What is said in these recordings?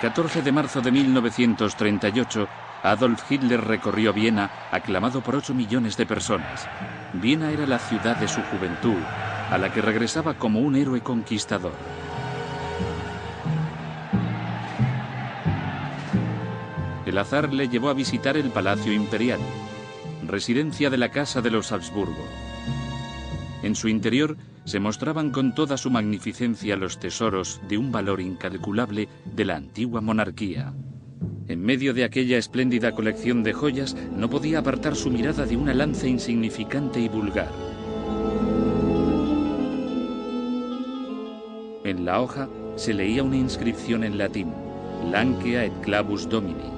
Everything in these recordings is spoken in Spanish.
14 de marzo de 1938, Adolf Hitler recorrió Viena, aclamado por 8 millones de personas. Viena era la ciudad de su juventud, a la que regresaba como un héroe conquistador. El azar le llevó a visitar el Palacio Imperial, residencia de la Casa de los Habsburgo. En su interior se mostraban con toda su magnificencia los tesoros de un valor incalculable de la antigua monarquía. En medio de aquella espléndida colección de joyas no podía apartar su mirada de una lanza insignificante y vulgar. En la hoja se leía una inscripción en latín: Lancea et clavus Domini,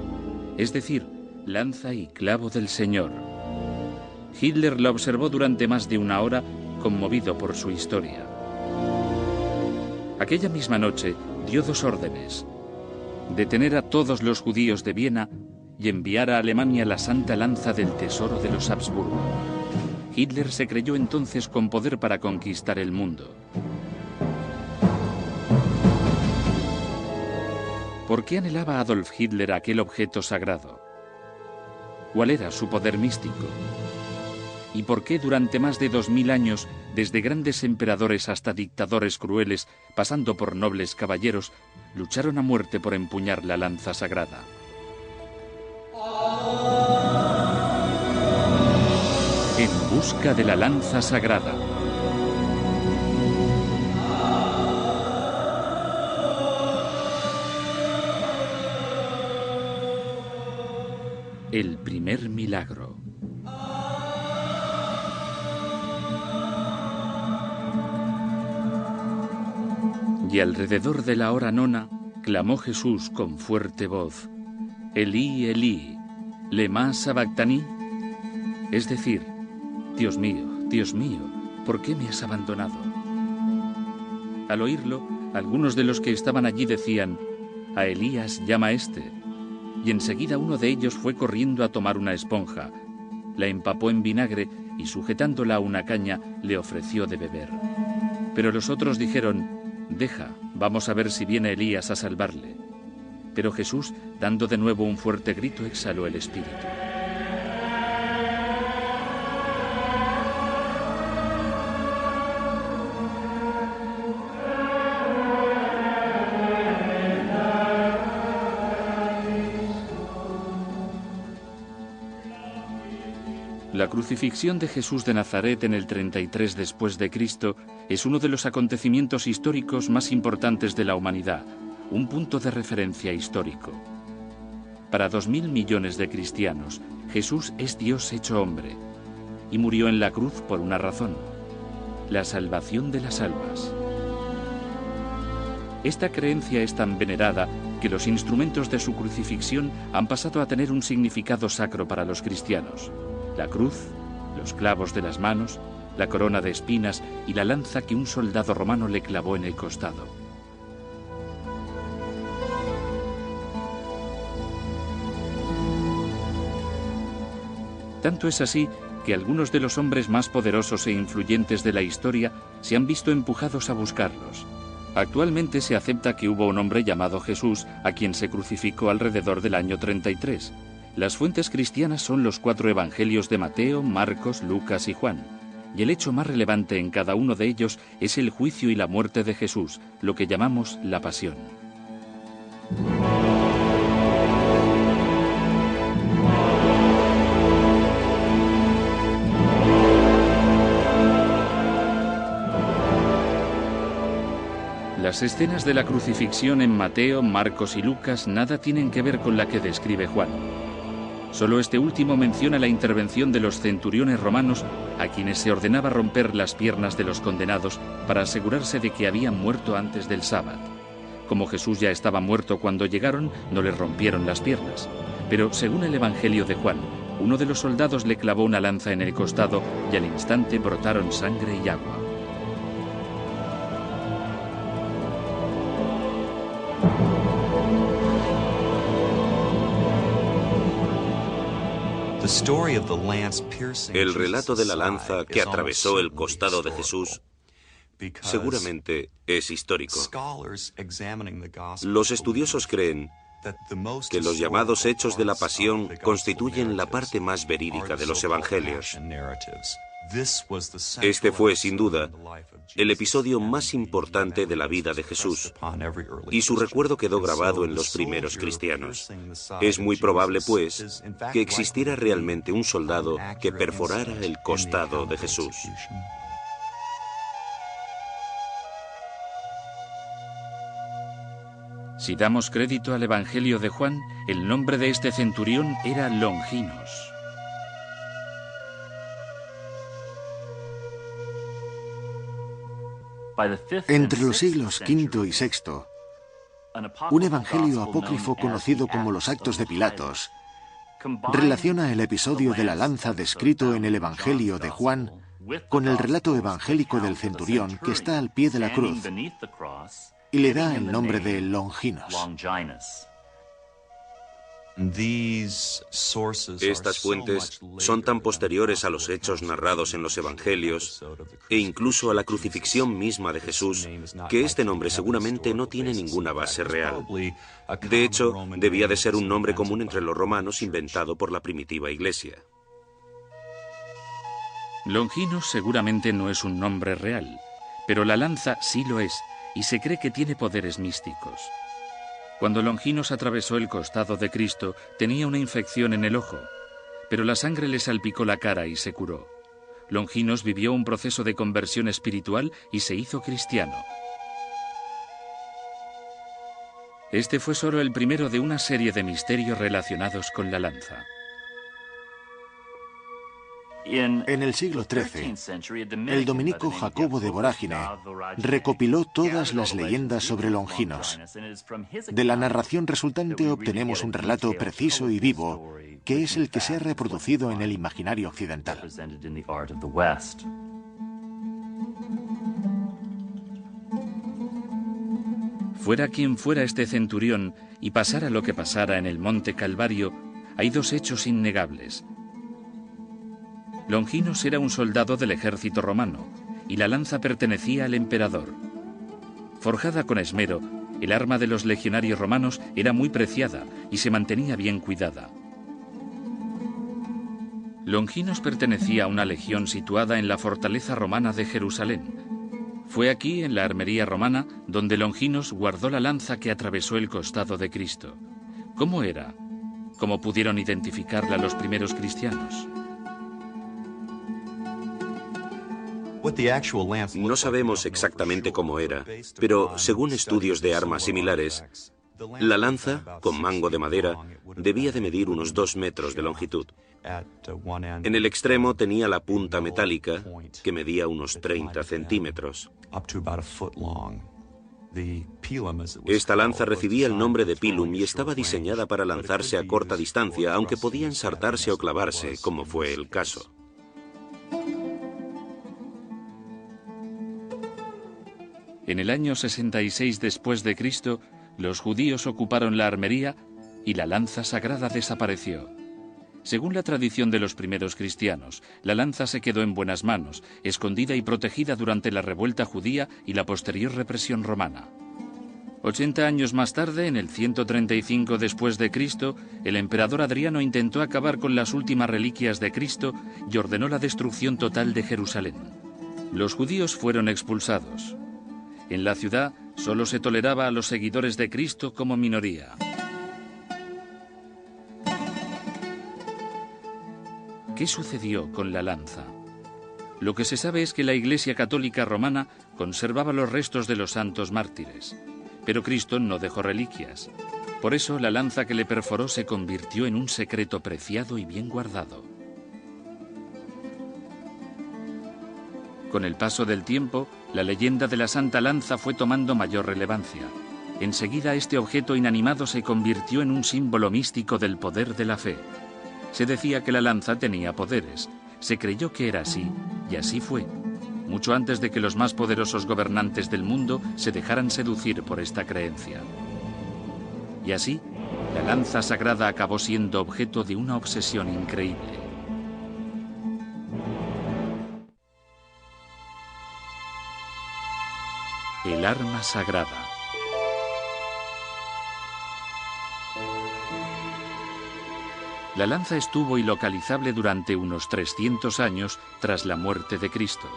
es decir, lanza y clavo del Señor. Hitler la observó durante más de una hora, conmovido por su historia. Aquella misma noche dio 2 órdenes: detener a todos los judíos de Viena y enviar a Alemania la santa lanza del tesoro de los Habsburgo. Hitler se creyó entonces con poder para conquistar el mundo. ¿Por qué anhelaba Adolf Hitler aquel objeto sagrado? ¿Cuál era su poder místico? ¿Y por qué durante más de 2000 años, desde grandes emperadores hasta dictadores crueles, pasando por nobles caballeros, lucharon a muerte por empuñar la lanza sagrada? En busca de la lanza sagrada. El primer milagro. Y alrededor de la hora nona, clamó Jesús con fuerte voz: Elí, Elí, lema sabactani, es decir, Dios mío, ¿por qué me has abandonado? Al oírlo, algunos de los que estaban allí decían: a Elías llama este. Y enseguida uno de ellos fue corriendo a tomar una esponja, la empapó en vinagre y sujetándola a una caña le ofreció de beber. Pero los otros dijeron: deja, vamos a ver si viene Elías a salvarle. Pero Jesús, dando de nuevo un fuerte grito, exhaló el espíritu. La crucifixión de Jesús de Nazaret en el 33 después de Cristo es uno de los acontecimientos históricos más importantes de la humanidad, un punto de referencia histórico. Para 2000 millones de cristianos, Jesús es Dios hecho hombre y murió en la cruz por una razón: la salvación de las almas. Esta creencia es tan venerada que los instrumentos de su crucifixión han pasado a tener un significado sacro para los cristianos: la cruz, los clavos de las manos, la corona de espinas y la lanza que un soldado romano le clavó en el costado. Tanto es así que algunos de los hombres más poderosos e influyentes de la historia se han visto empujados a buscarlos. Actualmente se acepta que hubo un hombre llamado Jesús a quien se crucificó alrededor del año 33. Las fuentes cristianas son los 4 evangelios de Mateo, Marcos, Lucas y Juan, y el hecho más relevante en cada uno de ellos es el juicio y la muerte de Jesús, lo que llamamos la pasión. Las escenas de la crucifixión en Mateo, Marcos y Lucas nada tienen que ver con la que describe Juan. Solo este último menciona la intervención de los centuriones romanos a quienes se ordenaba romper las piernas de los condenados para asegurarse de que habían muerto antes del sábado. Como Jesús ya estaba muerto cuando llegaron, no le rompieron las piernas. Pero según el Evangelio de Juan, uno de los soldados le clavó una lanza en el costado y al instante brotaron sangre y agua. El relato de la lanza que atravesó el costado de Jesús seguramente es histórico. Los estudiosos creen que los llamados hechos de la Pasión constituyen la parte más verídica de los evangelios. Este fue, sin duda, el episodio más importante de la vida de Jesús, y su recuerdo quedó grabado en los primeros cristianos. Es muy probable, pues, que existiera realmente un soldado que perforara el costado de Jesús. Si damos crédito al Evangelio de Juan, el nombre de este centurión era Longinos. Entre los siglos V y VI, un evangelio apócrifo conocido como los Actos de Pilatos relaciona el episodio de la lanza descrito en el Evangelio de Juan con el relato evangélico del centurión que está al pie de la cruz y le da el nombre de Longinos. Estas fuentes son tan posteriores a los hechos narrados en los evangelios e incluso a la crucifixión misma de Jesús, que este nombre seguramente no tiene ninguna base real. De hecho, debía de ser un nombre común entre los romanos inventado por la primitiva iglesia. Longinos seguramente no es un nombre real, pero la lanza sí lo es, y se cree que tiene poderes místicos. Cuando Longinos atravesó el costado de Cristo, tenía una infección en el ojo, pero la sangre le salpicó la cara y se curó. Longinos vivió un proceso de conversión espiritual y se hizo cristiano. Este fue solo el primero de una serie de misterios relacionados con la lanza. En el siglo XIII, el dominico Jacobo de Vorágine recopiló todas las leyendas sobre Longinos. De la narración resultante obtenemos un relato preciso y vivo, que es el que se ha reproducido en el imaginario occidental. Fuera quien fuera este centurión y pasara lo que pasara en el monte Calvario, hay dos hechos innegables. Longinos era un soldado del ejército romano y la lanza pertenecía al emperador. Forjada con esmero, el arma de los legionarios romanos era muy preciada y se mantenía bien cuidada. Longinos pertenecía a una legión situada en la fortaleza romana de Jerusalén. Fue aquí, en la armería romana, donde Longinos guardó la lanza que atravesó el costado de Cristo. ¿Cómo era? ¿Cómo pudieron identificarla los primeros cristianos? No sabemos exactamente cómo era, pero según estudios de armas similares, la lanza, con mango de madera, debía de medir unos 2 metros de longitud. En el extremo tenía la punta metálica, que medía unos 30 centímetros. Esta lanza recibía el nombre de pilum y estaba diseñada para lanzarse a corta distancia, aunque podía ensartarse o clavarse, como fue el caso. En el año 66 después de Cristo, los judíos ocuparon la armería y la lanza sagrada desapareció. Según la tradición de los primeros cristianos, la lanza se quedó en buenas manos, escondida y protegida durante la revuelta judía y la posterior represión romana. 80 años más tarde, en el 135 después de Cristo, el emperador Adriano intentó acabar con las últimas reliquias de Cristo y ordenó la destrucción total de Jerusalén. Los judíos fueron expulsados. En la ciudad solo se toleraba a los seguidores de Cristo como minoría. ¿Qué sucedió con la lanza? Lo que se sabe es que la Iglesia Católica Romana conservaba los restos de los santos mártires, pero Cristo no dejó reliquias. Por eso la lanza que le perforó se convirtió en un secreto preciado y bien guardado. Con el paso del tiempo, la leyenda de la Santa Lanza fue tomando mayor relevancia. Enseguida este objeto inanimado se convirtió en un símbolo místico del poder de la fe. Se decía que la lanza tenía poderes. Se creyó que era así, y así fue, mucho antes de que los más poderosos gobernantes del mundo se dejaran seducir por esta creencia. Y así, la lanza sagrada acabó siendo objeto de una obsesión increíble. el arma sagrada. La lanza estuvo ilocalizable durante unos 300 años tras la muerte de Cristo.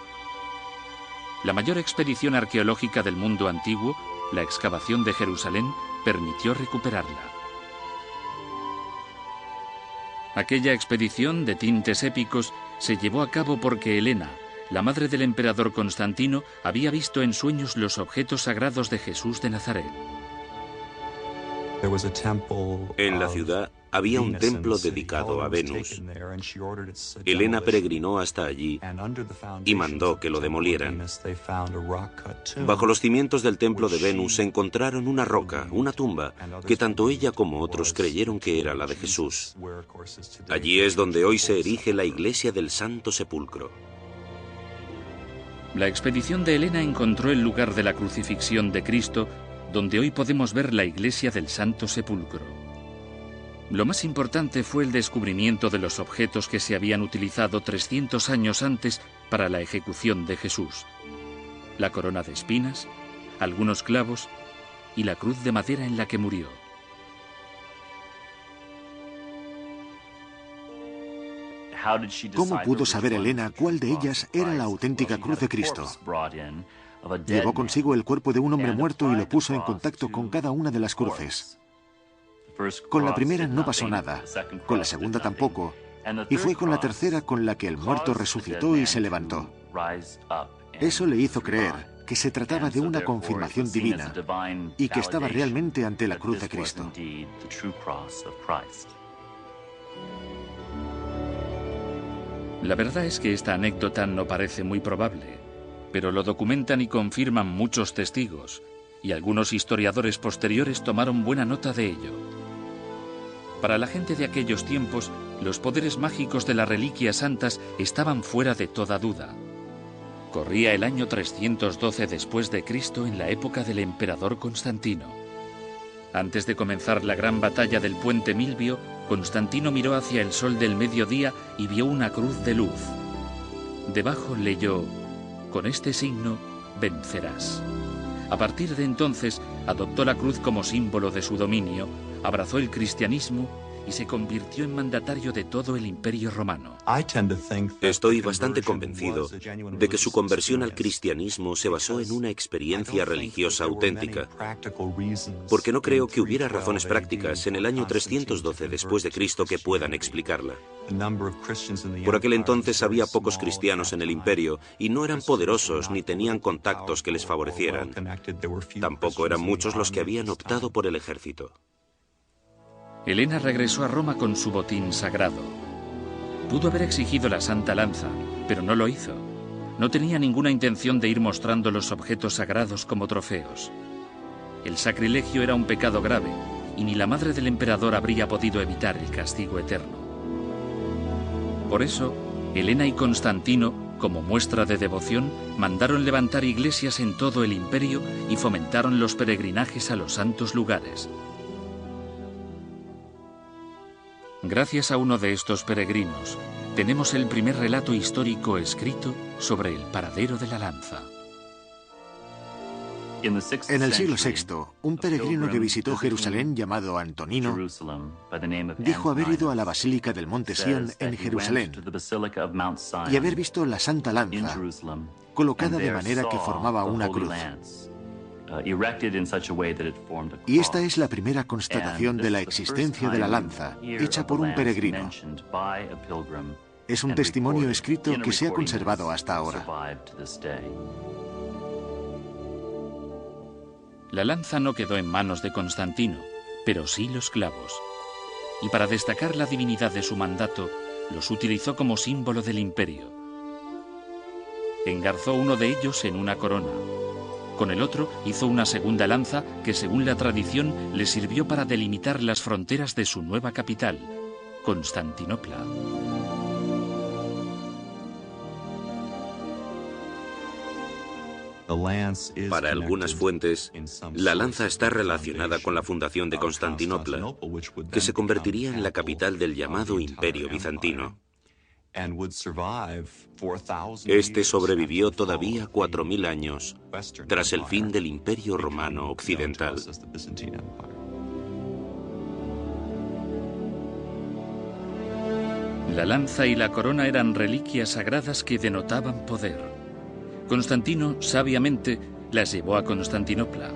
La mayor expedición arqueológica del mundo antiguo, la excavación de Jerusalén, permitió recuperarla. Aquella expedición de tintes épicos se llevó a cabo porque Helena, la madre del emperador Constantino, había visto en sueños los objetos sagrados de Jesús de Nazaret. En la ciudad había un templo dedicado a Venus. Helena peregrinó hasta allí y mandó que lo demolieran. Bajo los cimientos del templo de Venus se encontraron una roca, una tumba, que tanto ella como otros creyeron que era la de Jesús. Allí es donde hoy se erige la iglesia del Santo Sepulcro. La expedición de Helena encontró el lugar de la crucifixión de Cristo, donde hoy podemos ver la iglesia del Santo Sepulcro. Lo más importante fue el descubrimiento de los objetos que se habían utilizado 300 años antes para la ejecución de Jesús: la corona de espinas, algunos clavos y la cruz de madera en la que murió. ¿Cómo pudo saber Helena cuál de ellas era la auténtica cruz de Cristo? Llevó consigo el cuerpo de un hombre muerto y lo puso en contacto con cada una de las cruces. Con la primera no pasó nada, con la segunda tampoco, y fue con la tercera con la que el muerto resucitó y se levantó. Eso le hizo creer que se trataba de una confirmación divina y que estaba realmente ante la cruz de Cristo. La verdad es que esta anécdota no parece muy probable, pero lo documentan y confirman muchos testigos, y algunos historiadores posteriores tomaron buena nota de ello. Para la gente de aquellos tiempos, los poderes mágicos de las reliquias santas estaban fuera de toda duda. Corría el año 312 después de Cristo, en la época del emperador Constantino. Antes de comenzar la gran batalla del puente Milvio, Constantino miró hacia el sol del mediodía y vio una cruz de luz. Debajo leyó: "Con este signo vencerás". A partir de entonces, adoptó la cruz como símbolo de su dominio, abrazó el cristianismo y se convirtió en mandatario de todo el Imperio Romano. Estoy bastante convencido de que su conversión al cristianismo se basó en una experiencia religiosa auténtica, porque no creo que hubiera razones prácticas en el año 312 después de Cristo que puedan explicarla. Por aquel entonces había pocos cristianos en el imperio y no eran poderosos ni tenían contactos que les favorecieran. Tampoco eran muchos los que habían optado por el ejército. Helena regresó a Roma con su botín sagrado. Pudo haber exigido la Santa Lanza, pero no lo hizo. No tenía ninguna intención de ir mostrando los objetos sagrados como trofeos. El sacrilegio era un pecado grave, y ni la madre del emperador habría podido evitar el castigo eterno. Por eso, Helena y Constantino, como muestra de devoción, mandaron levantar iglesias en todo el imperio y fomentaron los peregrinajes a los santos lugares. Gracias a uno de estos peregrinos, tenemos el primer relato histórico escrito sobre el paradero de la lanza. En el siglo VI, un peregrino que visitó Jerusalén llamado Antonino dijo haber ido a la Basílica del Monte Sión en Jerusalén y haber visto la Santa Lanza colocada de manera que formaba una cruz. Y esta es la primera constatación de la existencia de la lanza, hecha por un peregrino. Es un testimonio escrito que se ha conservado hasta ahora. La lanza no quedó en manos de Constantino, pero sí los clavos. Y para destacar la divinidad de su mandato, los utilizó como símbolo del imperio. Engarzó uno de ellos en una corona. Con el otro hizo una segunda lanza que, según la tradición, le sirvió para delimitar las fronteras de su nueva capital, Constantinopla. Para algunas fuentes, la lanza está relacionada con la fundación de Constantinopla, que se convertiría en la capital del llamado Imperio Bizantino. Este sobrevivió todavía 4000 años tras el fin del Imperio Romano Occidental. La lanza y la corona eran reliquias sagradas que denotaban poder. Constantino, sabiamente, las llevó a Constantinopla.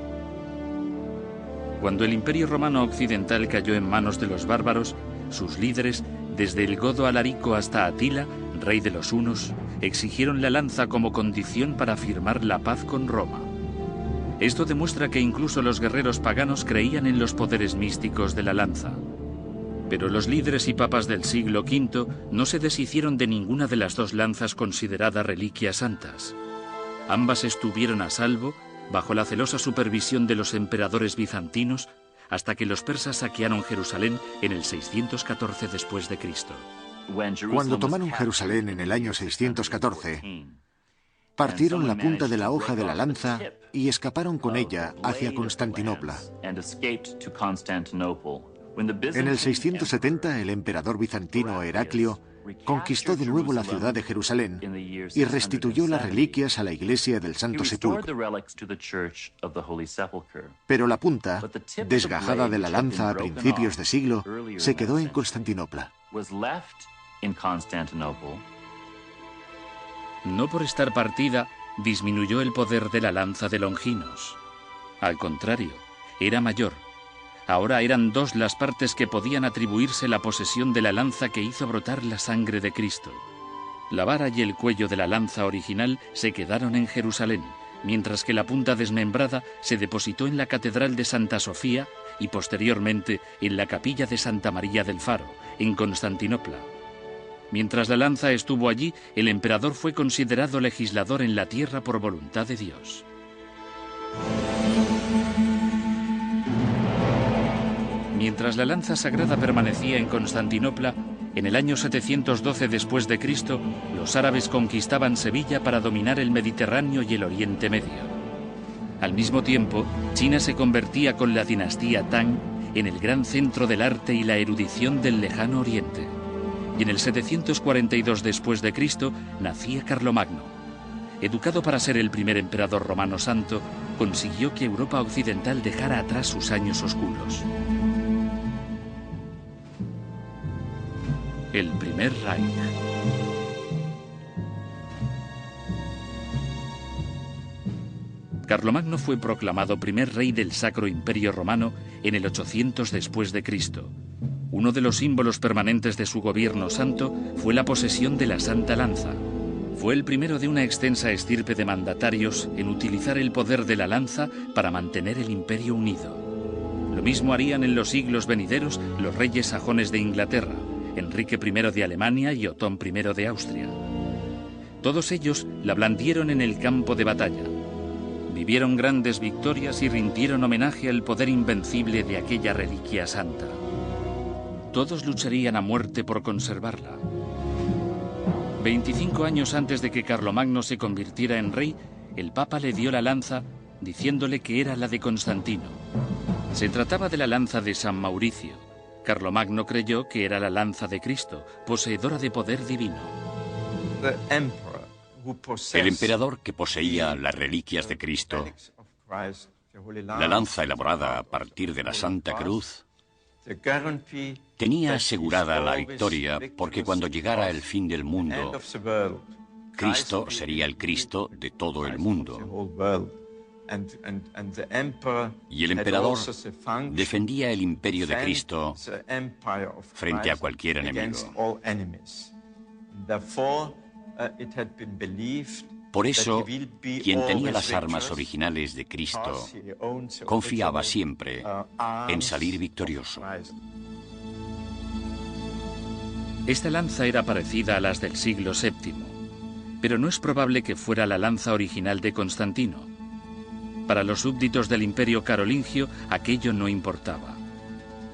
Cuando el Imperio Romano Occidental cayó en manos de los bárbaros, sus líderes, desde el godo Alarico hasta Atila, rey de los hunos, exigieron la lanza como condición para firmar la paz con Roma. Esto demuestra que incluso los guerreros paganos creían en los poderes místicos de la lanza. Pero los líderes y papas del siglo V no se deshicieron de ninguna de las dos lanzas consideradas reliquias santas. Ambas estuvieron a salvo bajo la celosa supervisión de los emperadores bizantinos hasta que los persas saquearon Jerusalén en el 614 después de Cristo. Cuando tomaron Jerusalén en el año 614, partieron la punta de la hoja de la lanza y escaparon con ella hacia Constantinopla. En el 670, el emperador bizantino Heraclio conquistó de nuevo la ciudad de Jerusalén y restituyó las reliquias a la iglesia del Santo Sepulcro. Pero la punta, desgajada de la lanza a principios de siglo, se quedó en Constantinopla. No por estar partida, disminuyó el poder de la lanza de Longinos. Al contrario, era mayor. Ahora eran dos las partes que podían atribuirse la posesión de la lanza que hizo brotar la sangre de Cristo. La vara y el cuello de la lanza original se quedaron en Jerusalén, mientras que la punta desmembrada se depositó en la Catedral de Santa Sofía y posteriormente en la Capilla de Santa María del Faro, en Constantinopla. Mientras la lanza estuvo allí, el emperador fue considerado legislador en la tierra por voluntad de Dios. Mientras la lanza sagrada permanecía en Constantinopla, en el año 712 después de Cristo, los árabes conquistaban Sevilla para dominar el Mediterráneo y el Oriente Medio. Al mismo tiempo, China se convertía con la dinastía Tang en el gran centro del arte y la erudición del lejano Oriente. Y en el 742 después de Cristo nacía Carlomagno. Educado para ser el primer emperador romano santo, consiguió que Europa occidental dejara atrás sus años oscuros. El primer Reich. Carlomagno fue proclamado primer rey del Sacro Imperio Romano en el 800 después de Cristo. Uno de los símbolos permanentes de su gobierno santo fue la posesión de la Santa Lanza. Fue el primero de una extensa estirpe de mandatarios en utilizar el poder de la lanza para mantener el imperio unido. Lo mismo harían en los siglos venideros los reyes sajones de Inglaterra, Enrique I de Alemania y Otón I de Austria. Todos ellos la blandieron en el campo de batalla. Vivieron grandes victorias y rindieron homenaje al poder invencible de aquella reliquia santa. Todos lucharían a muerte por conservarla. 25 años antes de que Carlomagno se convirtiera en rey, el Papa le dio la lanza diciéndole que era la de Constantino. Se trataba de la lanza de San Mauricio. Carlomagno creyó que era la lanza de Cristo, poseedora de poder divino. El emperador que poseía las reliquias de Cristo, la lanza elaborada a partir de la Santa Cruz, tenía asegurada la victoria porque cuando llegara el fin del mundo, Cristo sería el Cristo de todo el mundo. Y el emperador defendía el imperio de Cristo frente a cualquier enemigo. Por eso, quien tenía las armas originales de Cristo confiaba siempre en salir victorioso. Esta lanza era parecida a las del siglo VII, pero no es probable que fuera la lanza original de Constantino. Para los súbditos del Imperio Carolingio, aquello no importaba.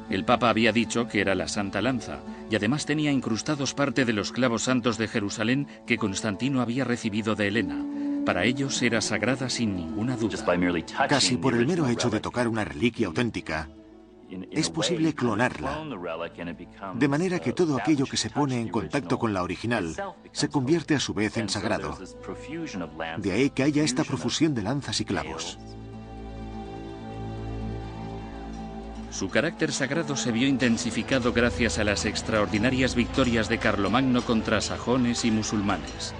El Papa había dicho que era la Santa Lanza, y además tenía incrustados parte de los clavos santos de Jerusalén que Constantino había recibido de Helena. Para ellos era sagrada sin ninguna duda. Casi por el mero hecho de tocar una reliquia auténtica, es posible clonarla, de manera que todo aquello que se pone en contacto con la original se convierte a su vez en sagrado. De ahí que haya esta profusión de lanzas y clavos. Su carácter sagrado se vio intensificado gracias a las extraordinarias victorias de Carlomagno contra sajones y musulmanes.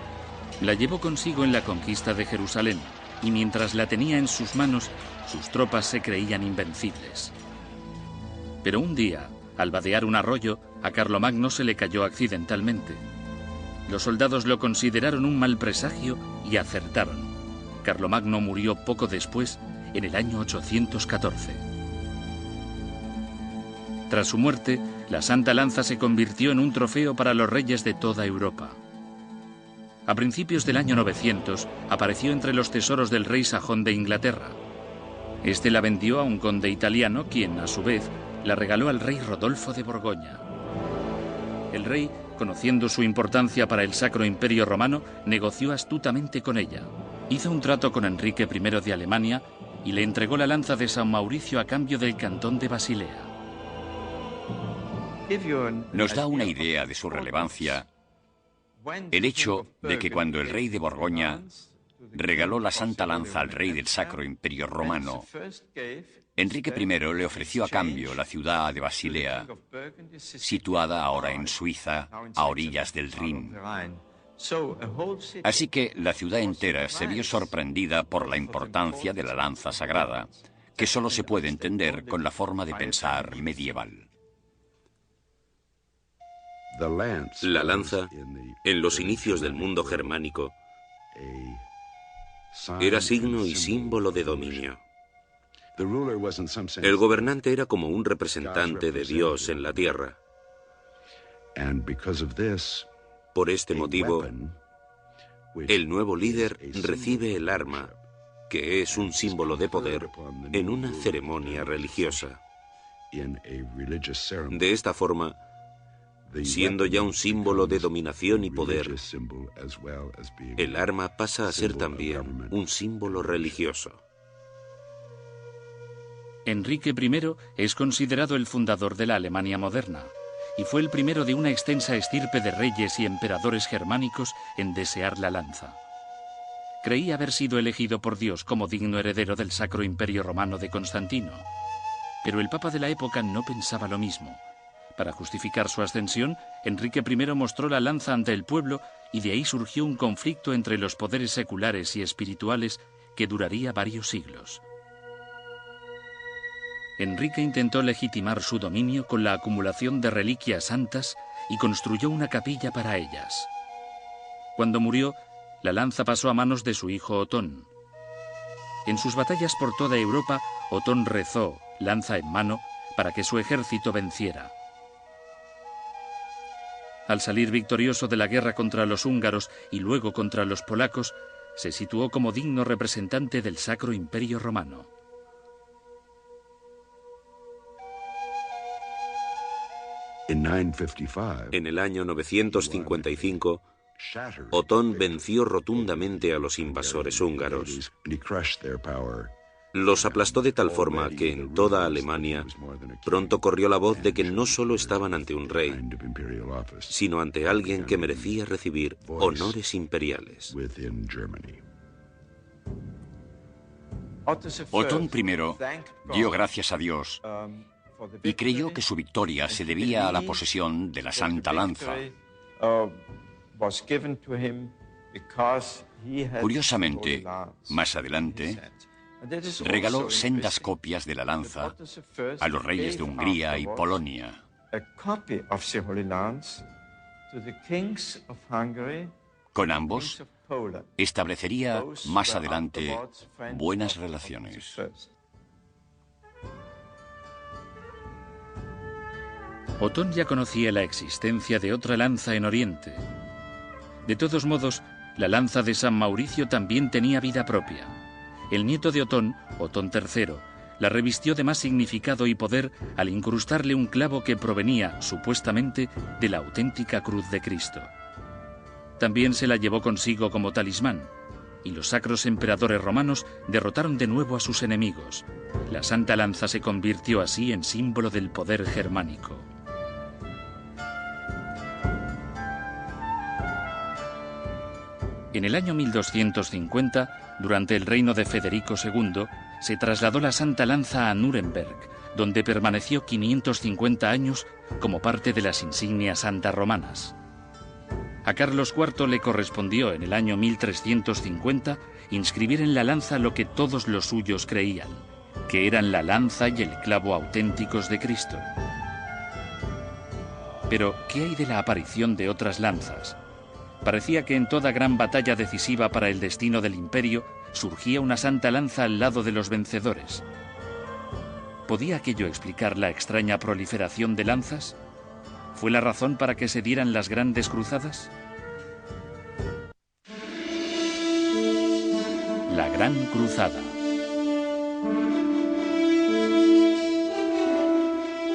La llevó consigo en la conquista de Jerusalén, y mientras la tenía en sus manos, sus tropas se creían invencibles. Pero un día, al vadear un arroyo, a Carlomagno se le cayó accidentalmente. Los soldados lo consideraron un mal presagio y acertaron. Carlomagno murió poco después, en el año 814. Tras su muerte, la Santa Lanza se convirtió en un trofeo para los reyes de toda Europa. A principios del año 900, apareció entre los tesoros del rey sajón de Inglaterra. Este la vendió a un conde italiano, quien, a su vez, la regaló al rey Rodolfo de Borgoña. El rey, conociendo su importancia para el Sacro Imperio Romano, negoció astutamente con ella. Hizo un trato con Enrique I de Alemania y le entregó la lanza de San Mauricio a cambio del cantón de Basilea. Nos da una idea de su relevancia el hecho de que cuando el rey de Borgoña regaló la Santa Lanza al rey del Sacro Imperio Romano, Enrique I le ofreció a cambio la ciudad de Basilea, situada ahora en Suiza, a orillas del Rin. Así que la ciudad entera se vio sorprendida por la importancia de la lanza sagrada, que solo se puede entender con la forma de pensar medieval. La lanza, en los inicios del mundo germánico, era signo y símbolo de dominio. El gobernante era como un representante de Dios en la tierra. Por este motivo, el nuevo líder recibe el arma, que es un símbolo de poder, en una ceremonia religiosa. De esta forma, siendo ya un símbolo de dominación y poder, el arma pasa a ser también un símbolo religioso. Enrique I es considerado el fundador de la Alemania moderna y fue el primero de una extensa estirpe de reyes y emperadores germánicos en desear la lanza. Creía haber sido elegido por Dios como digno heredero del Sacro Imperio Romano de Constantino, pero el papa de la época no pensaba lo mismo. Para justificar su ascensión, Enrique I mostró la lanza ante el pueblo y de ahí surgió un conflicto entre los poderes seculares y espirituales que duraría varios siglos. Enrique intentó legitimar su dominio con la acumulación de reliquias santas y construyó una capilla para ellas. Cuando murió, la lanza pasó a manos de su hijo Otón. En sus batallas por toda Europa, Otón rezó, lanza en mano, para que su ejército venciera. Al salir victorioso de la guerra contra los húngaros y luego contra los polacos, se situó como digno representante del Sacro Imperio Romano. En el año 955, Otón venció rotundamente a los invasores húngaros. Los aplastó de tal forma que en toda Alemania pronto corrió la voz de que no solo estaban ante un rey, sino ante alguien que merecía recibir honores imperiales. Otón I dio gracias a Dios y creyó que su victoria se debía a la posesión de la Santa Lanza. Curiosamente, más adelante, regaló sendas copias de la lanza a los reyes de Hungría y Polonia. Con ambos establecería más adelante buenas relaciones. Otón ya conocía la existencia de otra lanza en Oriente. De todos modos, la lanza de San Mauricio también tenía vida propia. El nieto de Otón, Otón III, la revistió de más significado y poder al incrustarle un clavo que provenía, supuestamente, de la auténtica cruz de Cristo. También se la llevó consigo como talismán. y los sacros emperadores romanos derrotaron de nuevo a sus enemigos. La Santa Lanza se convirtió así en símbolo del poder germánico. En el año 1250, durante el reino de Federico II, se trasladó la Santa Lanza a Nuremberg, donde permaneció 550 años como parte de las insignias santas romanas. A Carlos IV le correspondió en el año 1350 inscribir en la lanza lo que todos los suyos creían, que eran la lanza y el clavo auténticos de Cristo. Pero, ¿qué hay de la aparición de otras lanzas? Parecía que en toda gran batalla decisiva para el destino del imperio surgía una santa lanza al lado de los vencedores. ¿Podía aquello explicar la extraña proliferación de lanzas? ¿Fue la razón para que se dieran las grandes cruzadas? La Gran Cruzada.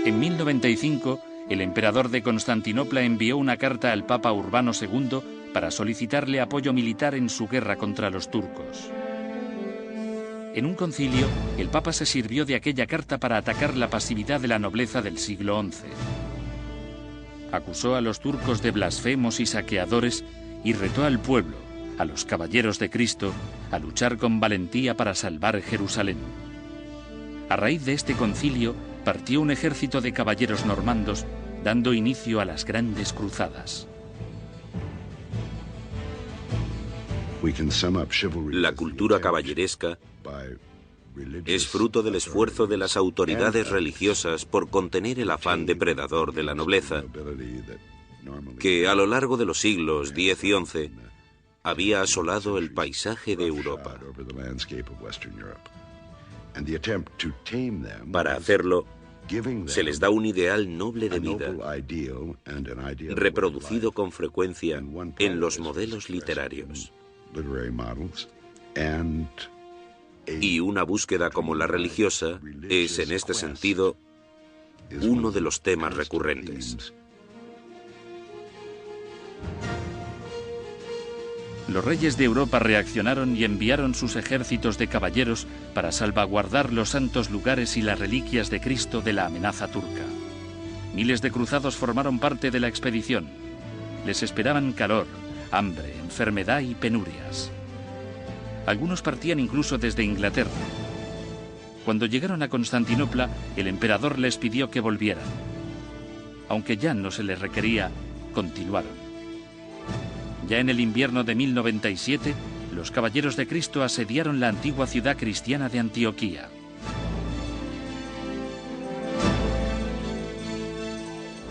En 1095, el emperador de Constantinopla envió una carta al Papa Urbano II para solicitarle apoyo militar en su guerra contra los turcos. En un concilio, el Papa se sirvió de aquella carta para atacar la pasividad de la nobleza del siglo XI. Acusó a los turcos de blasfemos y saqueadores y retó al pueblo, a los caballeros de Cristo, a luchar con valentía para salvar Jerusalén. A raíz de este concilio, partió un ejército de caballeros normandos, dando inicio a las grandes cruzadas. La cultura caballeresca es fruto del esfuerzo de las autoridades religiosas por contener el afán depredador de la nobleza, que a lo largo de los siglos X y XI había asolado el paisaje de Europa. Para hacerlo, se les da un ideal noble de vida, reproducido con frecuencia en los modelos literarios. Y una búsqueda como la religiosa es, en este sentido, uno de los temas recurrentes. Los reyes de Europa reaccionaron y enviaron sus ejércitos de caballeros para salvaguardar los santos lugares y las reliquias de Cristo de la amenaza turca. Miles de cruzados formaron parte de la expedición. Les esperaban calor, hambre, enfermedad y penurias. Algunos partían incluso desde Inglaterra. Cuando llegaron a Constantinopla, el emperador les pidió que volvieran. Aunque ya no se les requería, continuaron. Ya en el invierno de 1097, los caballeros de Cristo asediaron la antigua ciudad cristiana de Antioquía.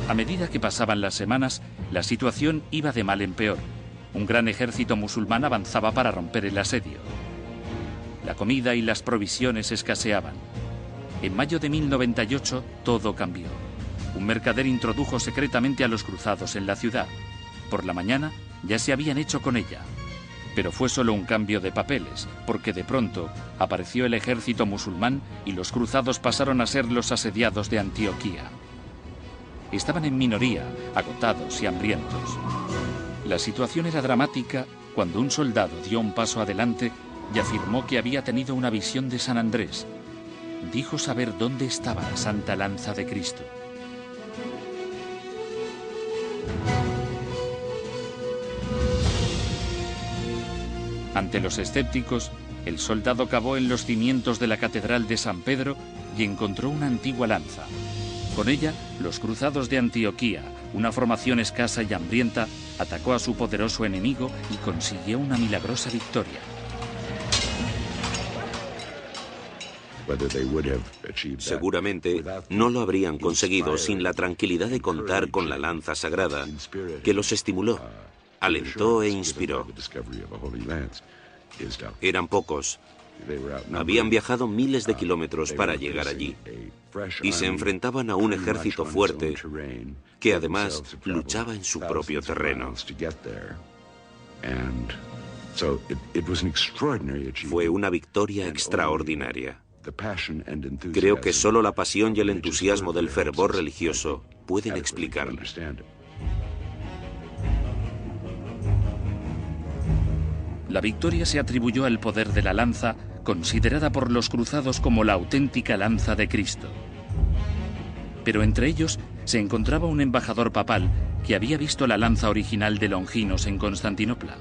A medida que pasaban las semanas, la situación iba de mal en peor. Un gran ejército musulmán avanzaba para romper el asedio. La comida y las provisiones escaseaban. En mayo de 1098, todo cambió. Un mercader introdujo secretamente a los cruzados en la ciudad. Por la mañana, ya se habían hecho con ella. Pero fue solo un cambio de papeles, porque de pronto apareció el ejército musulmán y los cruzados pasaron a ser los asediados de Antioquía. Estaban en minoría, agotados y hambrientos. La situación era dramática cuando un soldado dio un paso adelante y afirmó que había tenido una visión de San Andrés. Dijo saber dónde estaba la Santa Lanza de Cristo. Ante los escépticos, el soldado cavó en los cimientos de la Catedral de San Pedro y encontró una antigua lanza. Con ella, los cruzados de Antioquía, una formación escasa y hambrienta, atacó a su poderoso enemigo y consiguió una milagrosa victoria. Seguramente no lo habrían conseguido sin la tranquilidad de contar con la lanza sagrada, que los estimuló, alentó e inspiró. Eran pocos. Habían viajado miles de kilómetros para llegar allí y se enfrentaban a un ejército fuerte que además luchaba en su propio terreno. Fue una victoria extraordinaria. Creo que solo la pasión y el entusiasmo del fervor religioso pueden explicarla. La victoria se atribuyó al poder de la lanza, considerada por los cruzados como la auténtica lanza de Cristo. Pero entre ellos se encontraba un embajador papal que había visto la lanza original de Longinos en Constantinopla.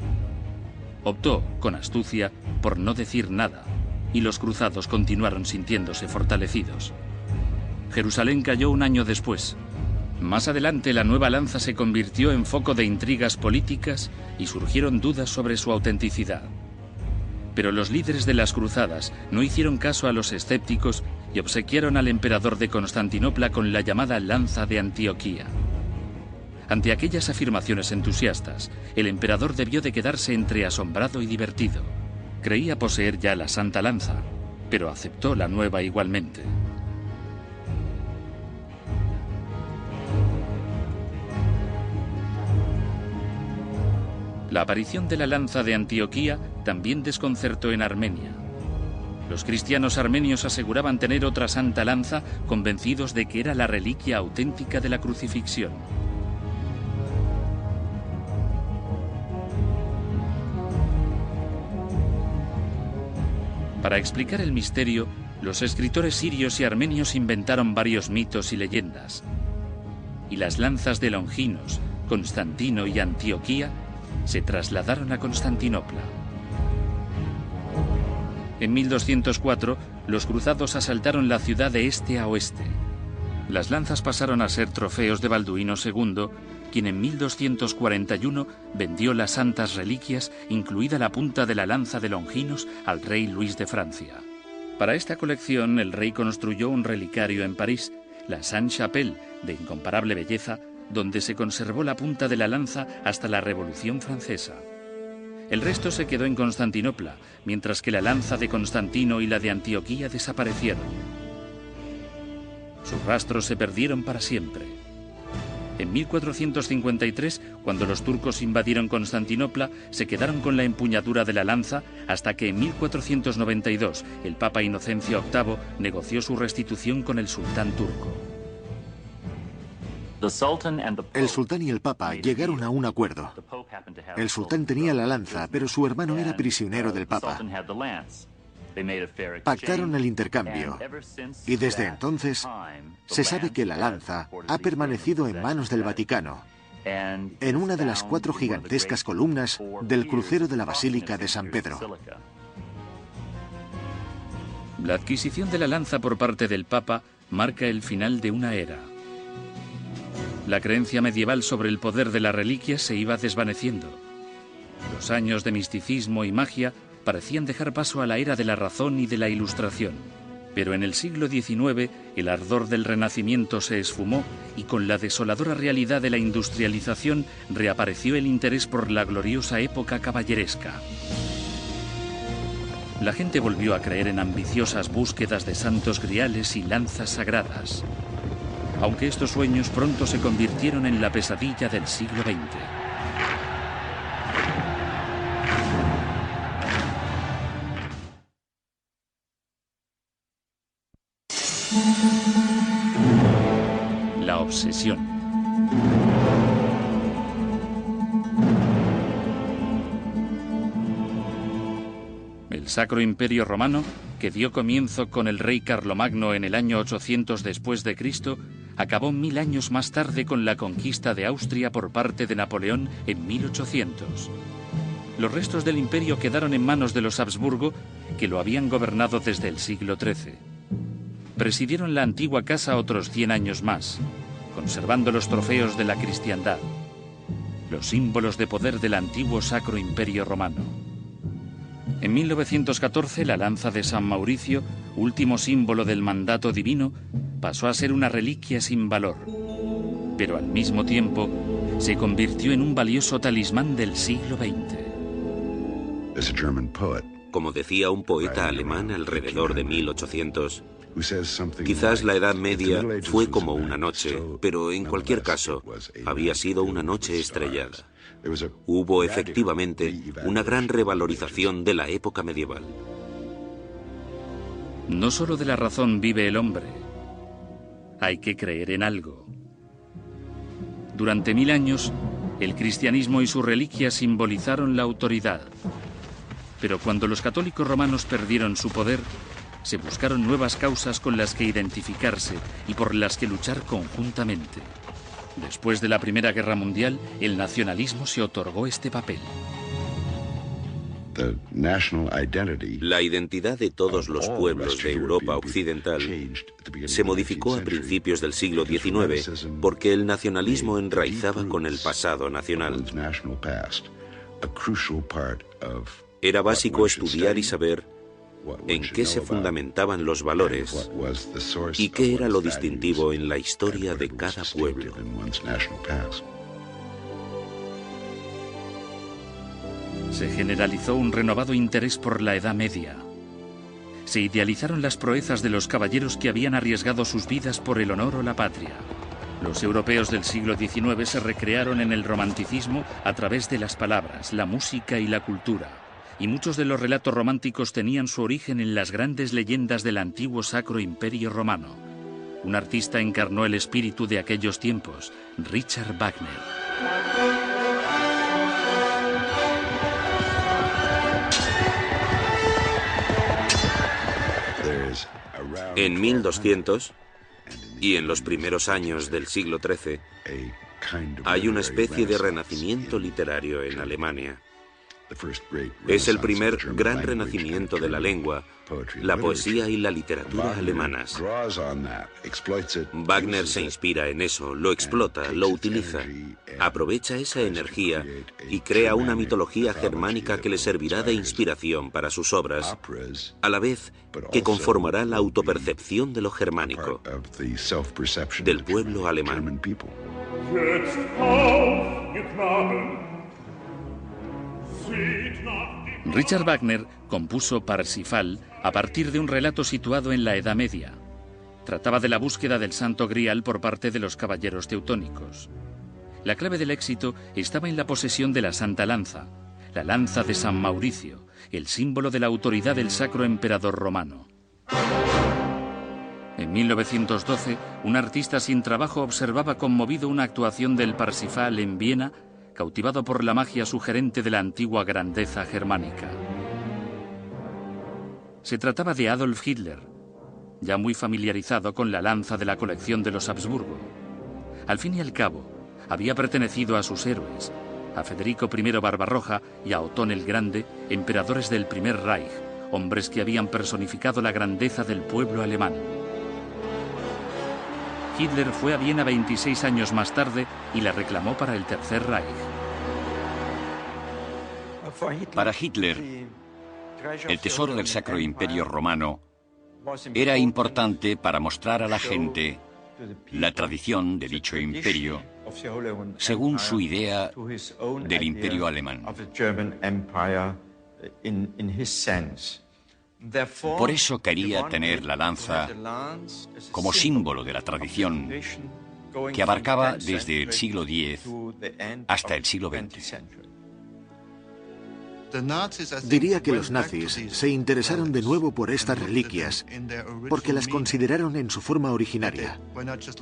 Optó, con astucia, por no decir nada, y los cruzados continuaron sintiéndose fortalecidos. Jerusalén cayó un año después. Más adelante, la nueva lanza se convirtió en foco de intrigas políticas y surgieron dudas sobre su autenticidad. Pero los líderes de las cruzadas no hicieron caso a los escépticos y obsequiaron al emperador de Constantinopla con la llamada lanza de Antioquía. Ante aquellas afirmaciones entusiastas, el emperador debió de quedarse entre asombrado y divertido. Creía poseer ya la santa lanza, pero aceptó la nueva igualmente. La aparición de la lanza de Antioquía también desconcertó en Armenia. Los cristianos armenios aseguraban tener otra santa lanza, convencidos de que era la reliquia auténtica de la crucifixión. Para explicar el misterio, los escritores sirios y armenios inventaron varios mitos y leyendas. Y las lanzas de Longinos, Constantino y Antioquía se trasladaron a Constantinopla. En 1204, los cruzados asaltaron la ciudad de este a oeste. Las lanzas pasaron a ser trofeos de Balduino II, quien en 1241 vendió las santas reliquias, incluida la punta de la lanza de Longinos, al rey Luis de Francia. Para esta colección, el rey construyó un relicario en París, la Sainte-Chapelle, de incomparable belleza, donde se conservó la punta de la lanza hasta la Revolución Francesa. El resto se quedó en Constantinopla, mientras que la lanza de Constantino y la de Antioquía desaparecieron. Sus rastros se perdieron para siempre. En 1453, cuando los turcos invadieron Constantinopla, se quedaron con la empuñadura de la lanza hasta que en 1492 el Papa Inocencio VIII negoció su restitución con el sultán turco. El sultán y el papa llegaron a un acuerdo. El sultán tenía la lanza, pero su hermano era prisionero del papa. Pactaron el intercambio, y desde entonces se sabe que la lanza ha permanecido en manos del Vaticano, en una de las 4 gigantescas columnas del crucero de la Basílica de San Pedro. La adquisición de la lanza por parte del Papa marca el final de una era. La creencia medieval sobre el poder de la reliquia se iba desvaneciendo. Los años de misticismo y magia parecían dejar paso a la era de la razón y de la ilustración. Pero en el siglo XIX, el ardor del Renacimiento se esfumó y con la desoladora realidad de la industrialización reapareció el interés por la gloriosa época caballeresca. La gente volvió a creer en ambiciosas búsquedas de santos griales y lanzas sagradas. Aunque estos sueños pronto se convirtieron en la pesadilla del siglo XX. La obsesión. El Sacro Imperio Romano, que dio comienzo con el rey Carlomagno en el año 800 después de Cristo, acabó 1000 años más tarde con la conquista de Austria por parte de Napoleón en 1800. Los restos del imperio quedaron en manos de los Habsburgo, que lo habían gobernado desde el siglo XIII. Presidieron la antigua casa otros 100 años más, conservando los trofeos de la cristiandad, los símbolos de poder del antiguo Sacro Imperio Romano. En 1914, la lanza de San Mauricio, último símbolo del mandato divino, pasó a ser una reliquia sin valor, pero al mismo tiempo se convirtió en un valioso talismán del siglo XX. Como decía un poeta alemán alrededor de 1800, quizás la Edad Media fue como una noche, pero en cualquier caso, había sido una noche estrellada. Hubo efectivamente una gran revalorización de la época medieval. No solo de la razón vive el hombre. Hay que creer en algo. Durante 1000 años, el cristianismo y sus reliquias simbolizaron la autoridad, Pero cuando los católicos romanos perdieron su poder, se buscaron nuevas causas con las que identificarse y por las que luchar conjuntamente. Después de la Primera Guerra Mundial, el nacionalismo se otorgó este papel. La identidad de todos los pueblos de Europa occidental se modificó a principios del siglo XIX porque el nacionalismo enraizaba con el pasado nacional. Era básico estudiar y saber en qué se fundamentaban los valores y qué era lo distintivo en la historia de cada pueblo. Se generalizó un renovado interés por la Edad Media. Se idealizaron las proezas de los caballeros que habían arriesgado sus vidas por el honor o la patria. Los europeos del siglo XIX se recrearon en el romanticismo a través de las palabras, la música y la cultura. Y muchos de los relatos románticos tenían su origen en las grandes leyendas del antiguo Sacro Imperio Romano. Un artista encarnó el espíritu de aquellos tiempos, Richard Wagner. En 1200 y en los primeros años del siglo XIII, hay una especie de renacimiento literario en Alemania. Es el primer gran renacimiento de la lengua, la poesía y la literatura alemanas. Wagner se inspira en eso, lo explota, lo utiliza, aprovecha esa energía y crea una mitología germánica que le servirá de inspiración para sus obras, a la vez que conformará la autopercepción de lo germánico, del pueblo alemán. Richard Wagner compuso Parsifal a partir de un relato situado en la Edad Media. Trataba de la búsqueda del Santo Grial por parte de los caballeros teutónicos. La clave del éxito estaba en la posesión de la Santa Lanza, la lanza de San Mauricio, el símbolo de la autoridad del Sacro Emperador Romano. En 1912, un artista sin trabajo observaba conmovido una actuación del Parsifal en Viena, cautivado por la magia sugerente de la antigua grandeza germánica. Se trataba de Adolf Hitler, ya muy familiarizado con la lanza de la colección de los Habsburgo. Al fin y al cabo, había pertenecido a sus héroes, a Federico I Barbarroja y a Otón el Grande, emperadores del Primer Reich, hombres que habían personificado la grandeza del pueblo alemán. Hitler fue a Viena 26 años más tarde y la reclamó para el Tercer Reich. Para Hitler, el tesoro del Sacro Imperio Romano era importante para mostrar a la gente la tradición de dicho imperio según su idea del imperio alemán. Por eso quería tener la lanza como símbolo de la tradición que abarcaba desde el siglo X hasta el siglo XX. Diría que los nazis se interesaron de nuevo por estas reliquias porque las consideraron en su forma originaria.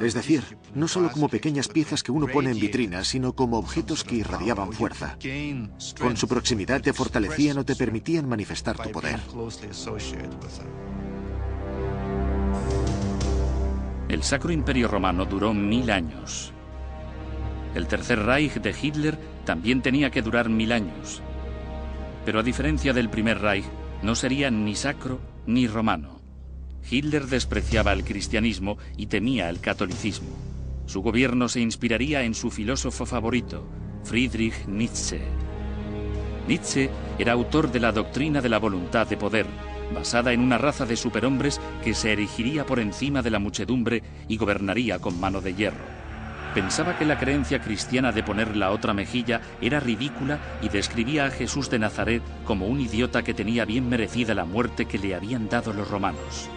Es decir, no solo como pequeñas piezas que uno pone en vitrinas, sino como objetos que irradiaban fuerza. Con su proximidad te fortalecían o te permitían manifestar tu poder. El Sacro Imperio Romano duró 1000 años. El Tercer Reich de Hitler también tenía que durar 1000 años. Pero a diferencia del Primer Reich, no sería ni sacro ni romano. Hitler despreciaba el cristianismo y temía el catolicismo. Su gobierno se inspiraría en su filósofo favorito, Friedrich Nietzsche. Nietzsche era autor de la doctrina de la voluntad de poder, basada en una raza de superhombres que se erigiría por encima de la muchedumbre y gobernaría con mano de hierro. Pensaba que la creencia cristiana de poner la otra mejilla era ridícula y describía a Jesús de Nazaret como un idiota que tenía bien merecida la muerte que le habían dado los romanos.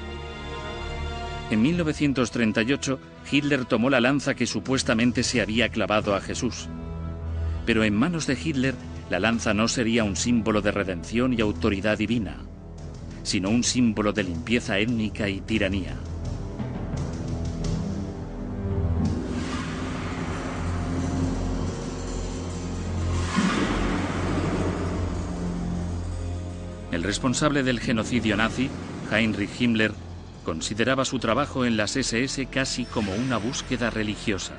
En 1938, Hitler tomó la lanza que supuestamente se había clavado a Jesús. Pero en manos de Hitler, la lanza no sería un símbolo de redención y autoridad divina, sino un símbolo de limpieza étnica y tiranía. responsable del genocidio nazi, Heinrich Himmler, consideraba su trabajo en las SS casi como una búsqueda religiosa.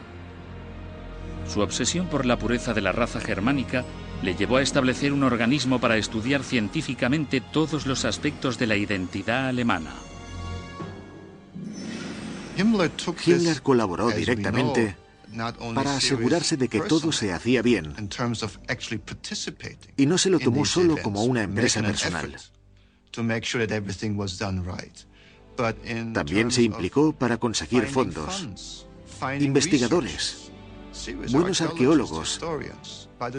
Su obsesión por la pureza de la raza germánica le llevó a establecer un organismo para estudiar científicamente todos los aspectos de la identidad alemana. Himmler colaboró directamente para asegurarse de que todo se hacía bien, y no se lo tomó solo como una empresa personal. También se implicó para conseguir fondos, investigadores, buenos arqueólogos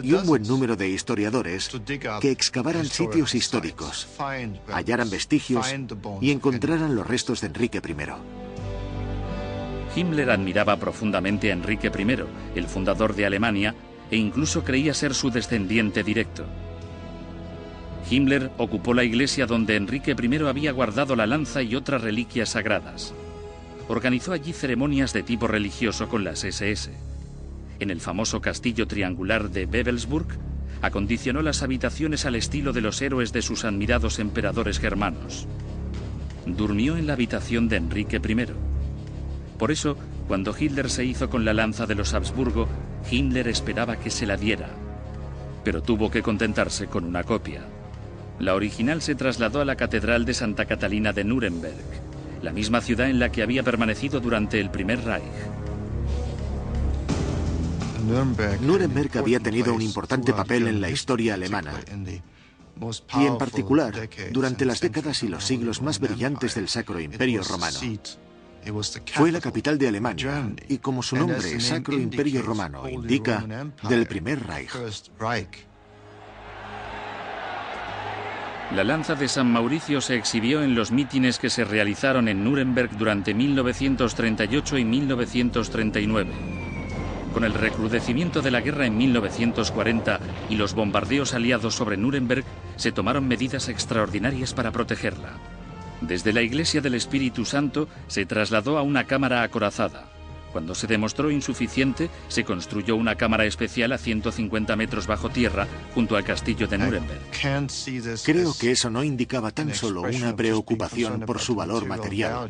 y un buen número de historiadores que excavaran sitios históricos, hallaran vestigios y encontraran los restos de Enrique I. Himmler admiraba profundamente a Enrique I, el fundador de Alemania, e incluso creía ser su descendiente directo. Himmler ocupó la iglesia donde Enrique I había guardado la lanza y otras reliquias sagradas. Organizó allí ceremonias de tipo religioso con las SS. En el famoso castillo triangular de Wewelsburg, acondicionó las habitaciones al estilo de los héroes de sus admirados emperadores germanos. Durmió en la habitación de Enrique I. Por eso, cuando Hitler se hizo con la lanza de los Habsburgo, Himmler esperaba que se la diera, pero tuvo que contentarse con una copia. La original se trasladó a la Catedral de Santa Catalina de Nuremberg, la misma ciudad en la que había permanecido durante el Primer Reich. Nuremberg había tenido un importante papel en la historia alemana, y en particular durante las décadas y los siglos más brillantes del Sacro Imperio Romano. Fue la capital de Alemania y, como su nombre, Sacro Imperio Romano, indica, del Primer Reich. La lanza de San Mauricio se exhibió en los mítines que se realizaron en Nuremberg durante 1938 y 1939. Con el recrudecimiento de la guerra en 1940 y los bombardeos aliados sobre Nuremberg, se tomaron medidas extraordinarias para protegerla. Desde la Iglesia del Espíritu Santo se trasladó a una cámara acorazada. Cuando se demostró insuficiente, se construyó una cámara especial a 150 metros bajo tierra junto al castillo de Nuremberg. Creo que eso no indicaba tan solo una preocupación por su valor material.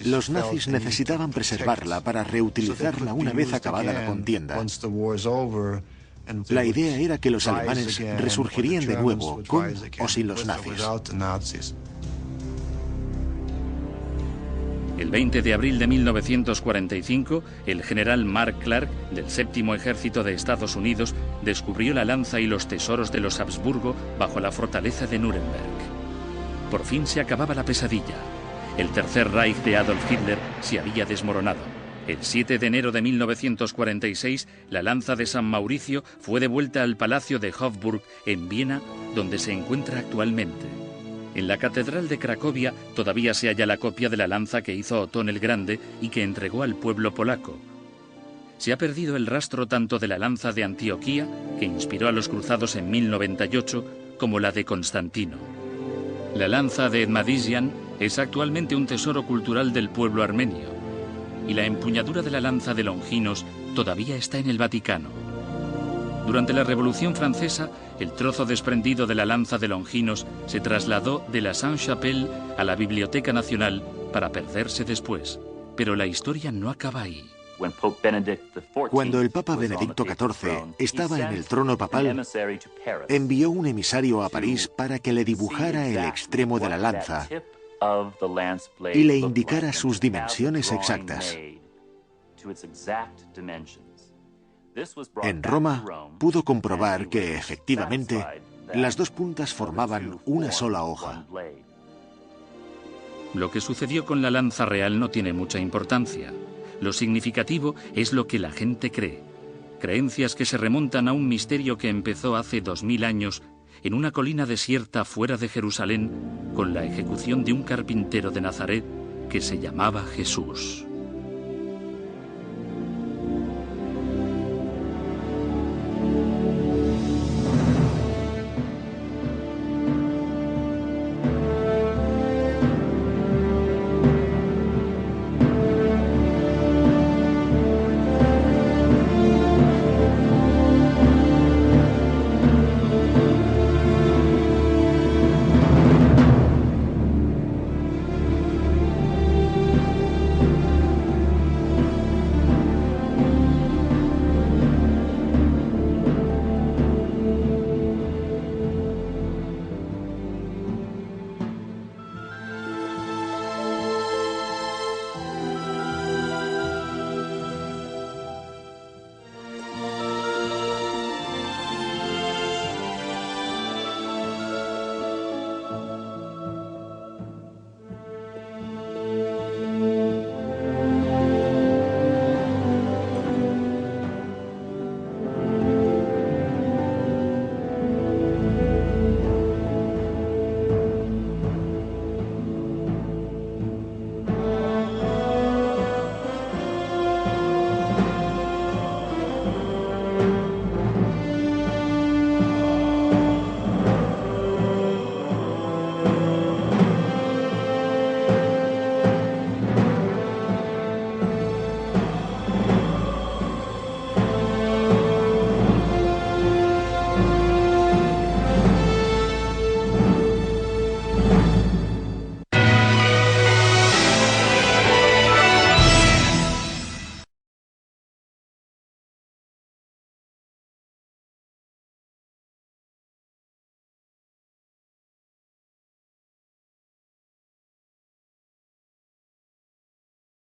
Los nazis necesitaban preservarla para reutilizarla una vez acabada la contienda. La idea era que los alemanes resurgirían de nuevo, con o sin los nazis. El 20 de abril de 1945, el general Mark Clark, del 7º Ejército de Estados Unidos, descubrió la lanza y los tesoros de los Habsburgo bajo la fortaleza de Nuremberg. Por fin se acababa la pesadilla. El Tercer Reich de Adolf Hitler se había desmoronado. El 7 de enero de 1946, la lanza de San Mauricio fue devuelta al Palacio de Hofburg, en Viena, donde se encuentra actualmente. En la Catedral de Cracovia todavía se halla la copia de la lanza que hizo Otón el Grande y que entregó al pueblo polaco. Se ha perdido el rastro tanto de la lanza de Antioquía, que inspiró a los cruzados en 1098, como la de Constantino. La lanza de Edmadisian es actualmente un tesoro cultural del pueblo armenio, y la empuñadura de la lanza de Longinos todavía está en el Vaticano. Durante la Revolución Francesa, el trozo desprendido de la lanza de Longinos se trasladó de la Sainte-Chapelle a la Biblioteca Nacional para perderse después. Pero la historia no acaba ahí. Cuando el Papa Benedicto XIV estaba en el trono papal, envió un emisario a París para que le dibujara el extremo de la lanza y le indicara sus dimensiones exactas. En Roma pudo comprobar que, efectivamente, las dos puntas formaban una sola hoja. Lo que sucedió con la lanza real no tiene mucha importancia. Lo significativo es lo que la gente cree. Creencias que se remontan a un misterio que empezó hace 2000 años en una colina desierta fuera de Jerusalén con la ejecución de un carpintero de Nazaret que se llamaba Jesús.